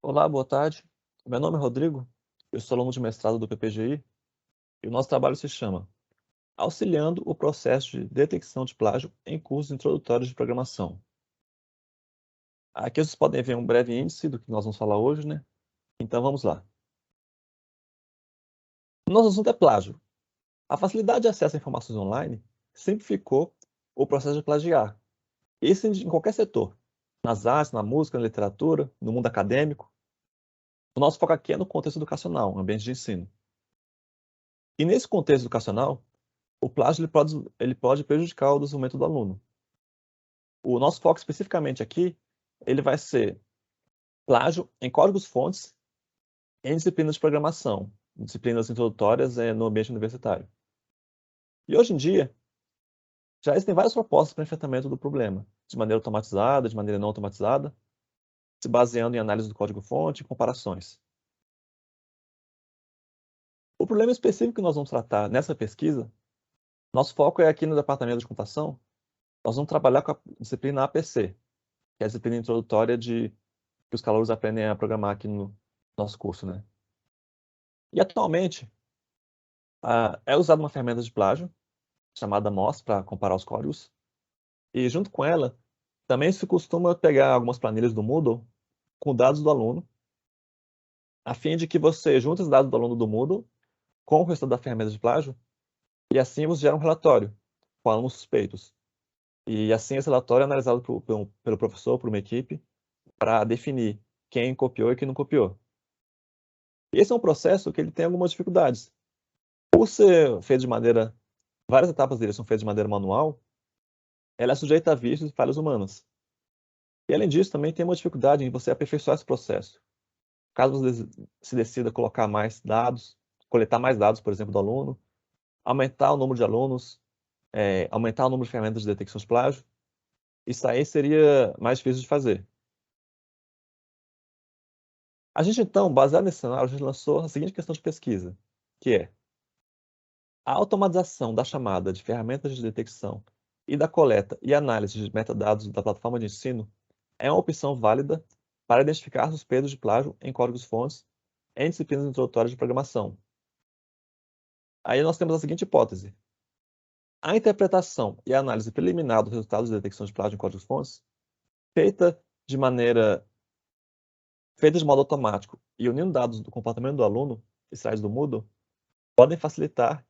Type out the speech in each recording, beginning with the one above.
Olá, boa tarde. Meu nome é Rodrigo, eu sou aluno de mestrado do PPGI e o nosso trabalho se chama Auxiliando o processo de detecção de plágio em cursos introdutórios de programação. Aqui vocês podem ver um breve índice do que nós vamos falar hoje, né? Então vamos lá. O nosso assunto é plágio. A facilidade de acesso a informações online simplificou o processo de plagiar. Isso em qualquer setor, nas artes, na música, na literatura, no mundo acadêmico. O nosso foco aqui é no contexto educacional, no ambiente de ensino. E nesse contexto educacional, o plágio ele pode prejudicar o desenvolvimento do aluno. O nosso foco especificamente aqui, ele vai ser plágio em códigos-fontes em disciplinas de programação, disciplinas introdutórias no ambiente universitário. E hoje em dia, já existem várias propostas para enfrentamento do problema, de maneira automatizada, de maneira não automatizada, se baseando em análise do código-fonte e comparações. O problema específico que nós vamos tratar nessa pesquisa, nosso foco é aqui no departamento de computação, nós vamos trabalhar com a disciplina APC, que é a disciplina introdutória que os calouros aprendem a programar aqui no nosso curso, né? E atualmente, é usada uma ferramenta de plágio, chamada MOS, para comparar os códigos. E junto com ela, também se costuma pegar algumas planilhas do Moodle com dados do aluno, a fim de que você junte os dados do aluno do Moodle com o resto da ferramenta de plágio, e assim você gera um relatório com alunos suspeitos. E assim esse relatório é analisado pelo professor, por uma equipe, para definir quem copiou e quem não copiou. Esse é um processo que ele tem algumas dificuldades. Por ser feito de maneira... Várias etapas dele são feitas de maneira manual, ela é sujeita a vícios e falhas humanas. E além disso, também tem uma dificuldade em você aperfeiçoar esse processo. Caso você se decida colocar mais dados, coletar mais dados, por exemplo, do aluno, aumentar o número de alunos, aumentar o número de ferramentas de detecção de plágio, isso aí seria mais difícil de fazer. A gente, então, baseado nesse cenário, a gente lançou a seguinte questão de pesquisa, que é a automatização da chamada de ferramentas de detecção e da coleta e análise de metadados da plataforma de ensino é uma opção válida para identificar suspeitos de plágio em códigos-fontes em disciplinas introdutórias de programação. Aí nós temos a seguinte hipótese. A interpretação e a análise preliminar dos resultados de detecção de plágio em códigos-fontes, feita de modo automático e unindo dados do comportamento do aluno, extraídos do Moodle, podem facilitar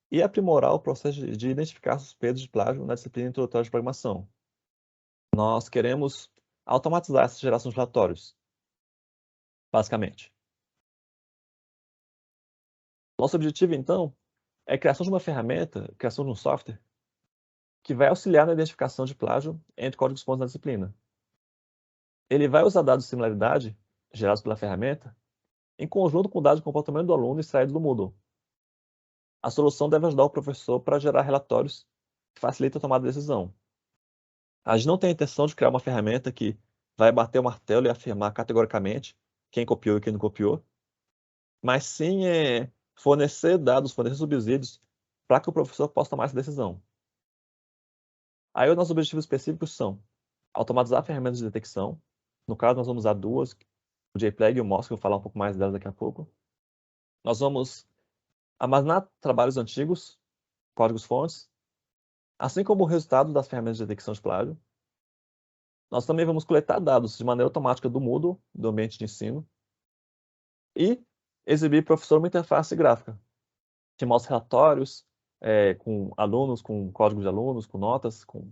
e aprimorar o processo de identificar suspeitos de plágio na disciplina introdutória de programação. Nós queremos automatizar essa geração de relatórios, basicamente. Nosso objetivo, então, é a criação de uma ferramenta, criação de um software, que vai auxiliar na identificação de plágio entre códigos-fontes na disciplina. Ele vai usar dados de similaridade, gerados pela ferramenta, em conjunto com dados de comportamento do aluno extraídos do Moodle. A solução deve ajudar o professor para gerar relatórios que facilitem a tomada de decisão. A gente não tem a intenção de criar uma ferramenta que vai bater o martelo e afirmar categoricamente quem copiou e quem não copiou, mas sim fornecer dados, fornecer subsídios para que o professor possa tomar essa decisão. Aí os nossos objetivos específicos são automatizar ferramentas de detecção. No caso, nós vamos usar duas, o JPEG e o MOS, que eu vou falar um pouco mais delas daqui a pouco. Nós vamos armazenar trabalhos antigos, códigos-fontes, assim como o resultado das ferramentas de detecção de plágio. Nós também vamos coletar dados de maneira automática do Moodle, do ambiente de ensino, e exibir para o professor uma interface gráfica, que mostra relatórios com alunos, com códigos de alunos, com notas, com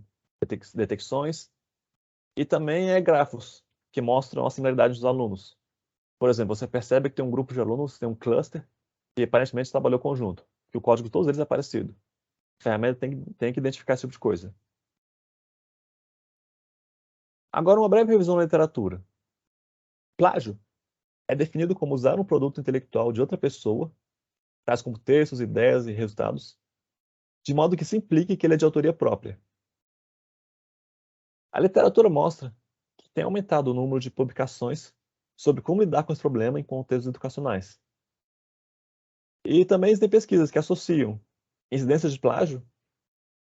detecções, e também grafos, que mostram a similaridade dos alunos. Por exemplo, você percebe que tem um grupo de alunos, tem um cluster, que aparentemente trabalhou conjunto, que o código de todos eles é parecido. A ferramenta tem que identificar esse tipo de coisa. Agora, uma breve revisão da literatura. Plágio é definido como usar um produto intelectual de outra pessoa, tais como textos, ideias e resultados, de modo que se implique que ele é de autoria própria. A literatura mostra que tem aumentado o número de publicações sobre como lidar com esse problema em contextos educacionais. E também existem pesquisas que associam incidências de plágio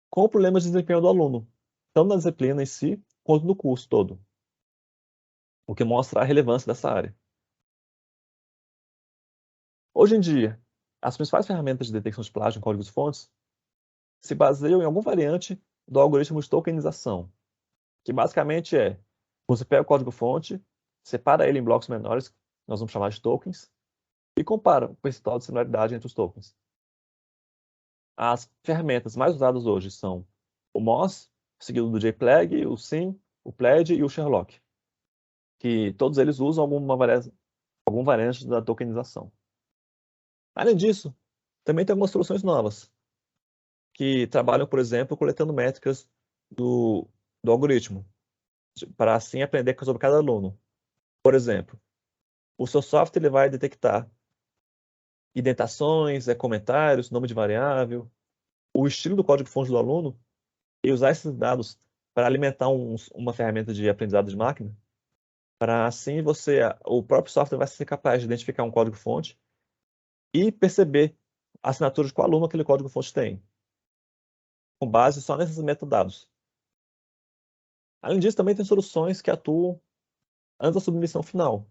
com problemas de desempenho do aluno, tanto na disciplina em si, quanto no curso todo, o que mostra a relevância dessa área. Hoje em dia, as principais ferramentas de detecção de plágio em códigos-fontes se baseiam em alguma variante do algoritmo de tokenização, que basicamente é: você pega o código-fonte, separa ele em blocos menores, que nós vamos chamar de tokens, e compara o percentual de similaridade entre os tokens. As ferramentas mais usadas hoje são o Moz, seguido do JPLEG, o SIM, o PLED e o Sherlock, que todos eles usam alguma variante da tokenização. Além disso, também tem algumas soluções novas, que trabalham, por exemplo, coletando métricas do algoritmo, para assim aprender sobre cada aluno. Por exemplo, o seu software ele vai detectar indentações, comentários, nome de variável, o estilo do código-fonte do aluno, e usar esses dados para alimentar uma ferramenta de aprendizado de máquina, para assim o próprio software vai ser capaz de identificar um código-fonte e perceber a assinatura de qual aluno aquele código-fonte tem, com base só nesses metadados. Além disso, também tem soluções que atuam antes da submissão final.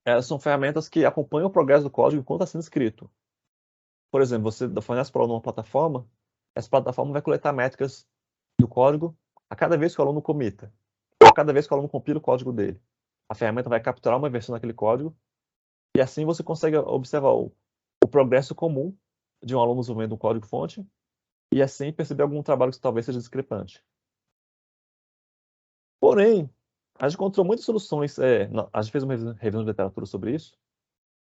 Elas são ferramentas que acompanham o progresso do código enquanto está sendo escrito. Por exemplo, você fornece para o aluno uma plataforma, essa plataforma vai coletar métricas do código a cada vez que o aluno comita, ou a cada vez que o aluno compila o código dele. A ferramenta vai capturar uma versão daquele código, e assim você consegue observar o progresso comum de um aluno desenvolvendo um código-fonte, e assim perceber algum trabalho que talvez seja discrepante. Porém, a gente encontrou muitas soluções, a gente fez uma revisão de literatura sobre isso,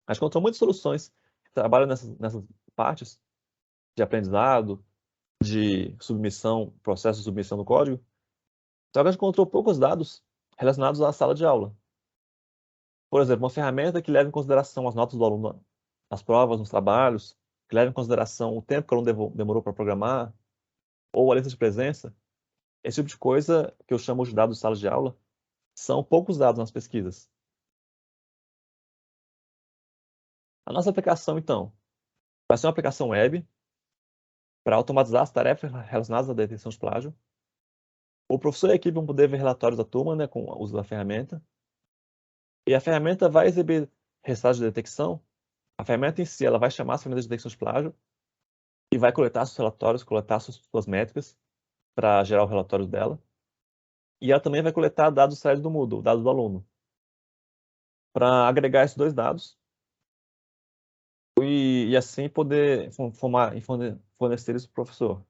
a gente encontrou muitas soluções que trabalham nessas partes de aprendizado, de submissão, processo de submissão do código, só que a gente encontrou poucos dados relacionados à sala de aula. Por exemplo, uma ferramenta que leva em consideração as notas do aluno nas provas, nos trabalhos, que leva em consideração o tempo que o aluno demorou para programar, ou a lista de presença, esse tipo de coisa que eu chamo de dados de sala de aula, são poucos dados nas pesquisas. A nossa aplicação, então, vai ser uma aplicação web para automatizar as tarefas relacionadas à detecção de plágio. O professor e a equipe vão poder ver relatórios da turma, né, com o uso da ferramenta. E a ferramenta vai exibir resultados de detecção. A ferramenta em si, ela vai chamar as ferramentas de detecção de plágio e vai coletar seus relatórios, coletar suas métricas para gerar o relatório dela. E ela também vai coletar dados extraídos do Moodle, dados do aluno, para agregar esses dois dados e assim poder fornecer isso para o professor.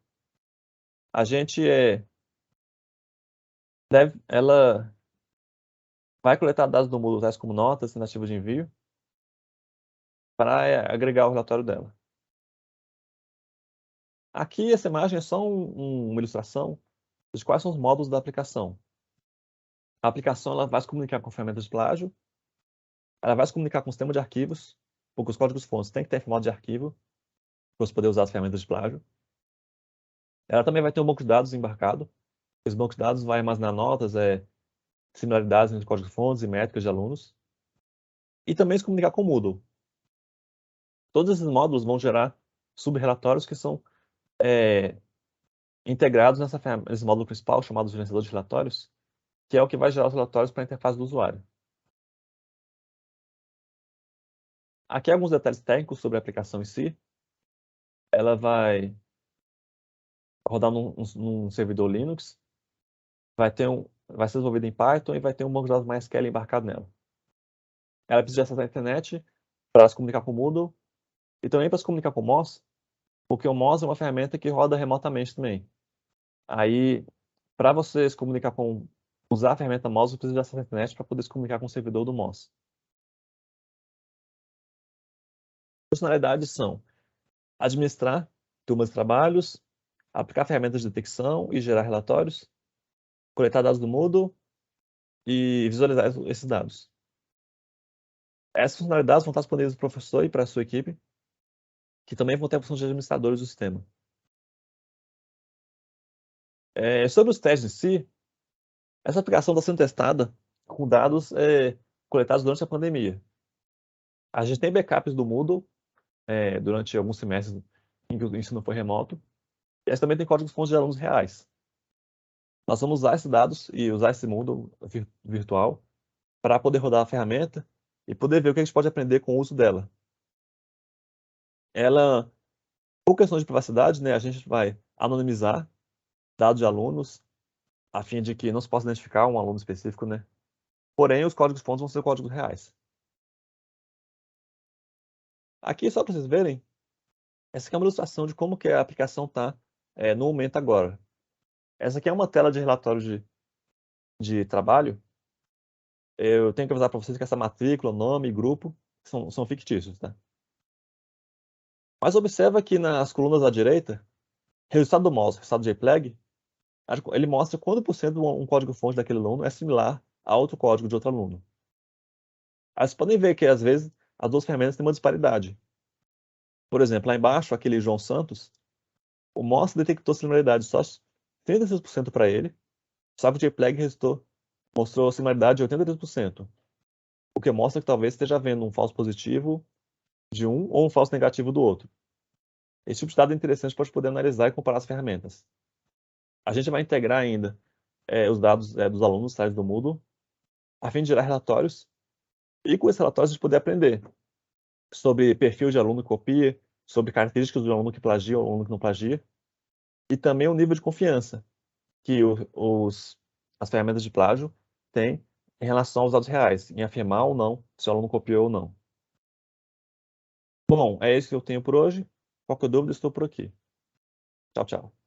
A gente ela vai coletar dados do Moodle, tais como notas, estimativas de envio, para agregar o relatório dela. Aqui, essa imagem é só uma ilustração de quais são os módulos da aplicação. A aplicação ela vai se comunicar com ferramentas de plágio, ela vai se comunicar com o sistema de arquivos, porque os códigos-fontes têm que ter formato de arquivo para você poder usar as ferramentas de plágio. Ela também vai ter um banco de dados embarcado. Esse banco de dados vai armazenar notas, similaridades entre códigos-fontes e métricas de alunos. E também se comunicar com o Moodle. Todos esses módulos vão gerar subrelatórios que são integrados nesse módulo principal, chamado gerenciador de relatórios, que é o que vai gerar os relatórios para a interface do usuário. Aqui alguns detalhes técnicos sobre a aplicação em si. Ela vai rodar num servidor Linux, vai ser desenvolvida em Python e vai ter um banco de dados MySQL embarcado nela. Ela precisa acessar a internet para se comunicar com o Moodle e também para se comunicar com o Moz, porque o Moz é uma ferramenta que roda remotamente também. Aí, para você se comunicar usar a ferramenta Moz, você precisa acessar a internet para poder se comunicar com o servidor do Moz. As funcionalidades são administrar turmas de trabalhos, aplicar ferramentas de detecção e gerar relatórios, coletar dados do Moodle e visualizar esses dados. Essas funcionalidades vão estar disponíveis para o professor e para a sua equipe, que também vão ter a função de administradores do sistema. Sobre os testes em si, essa aplicação está sendo testada com dados coletados durante a pandemia. A gente tem backups do Moodle durante alguns semestres em que o ensino foi remoto, e também tem códigos-fontes de alunos reais. Nós vamos usar esses dados e usar esse Moodle virtual para poder rodar a ferramenta e poder ver o que a gente pode aprender com o uso dela. ela, por questões de privacidade, né, a gente vai anonimizar dados de alunos, a fim de que não se possa identificar um aluno específico, né? Porém, os códigos-fontes vão ser códigos reais. Aqui, só para vocês verem, essa aqui é uma ilustração de como que a aplicação está no momento agora. Essa aqui é uma tela de relatório de trabalho. Eu tenho que avisar para vocês que essa matrícula, nome e grupo são fictícios, tá? Mas observa que nas colunas à direita, resultado do mouse, resultado JPEG, ele mostra quanto por cento um código-fonte daquele aluno é similar a outro código de outro aluno. Aí vocês podem ver que, às vezes, as duas ferramentas têm uma disparidade. Por exemplo, lá embaixo, aquele João Santos, o MOS detectou similaridade só 36% para ele, só que o JPEG mostrou similaridade de 83%, o que mostra que talvez esteja havendo um falso positivo de um ou um falso negativo do outro. Esse tipo de dado é interessante para poder analisar e comparar as ferramentas. A gente vai integrar ainda os dados dos alunos, sites do Moodle, a fim de gerar relatórios, e com esses relatórios a gente poder aprender sobre perfil de aluno que copia, sobre características do aluno que plagia ou aluno que não plagia, e também o nível de confiança que as ferramentas de plágio têm em relação aos dados reais, em afirmar ou não se o aluno copiou ou não. Bom, é isso que eu tenho por hoje. Qualquer dúvida, estou por aqui. Tchau, tchau.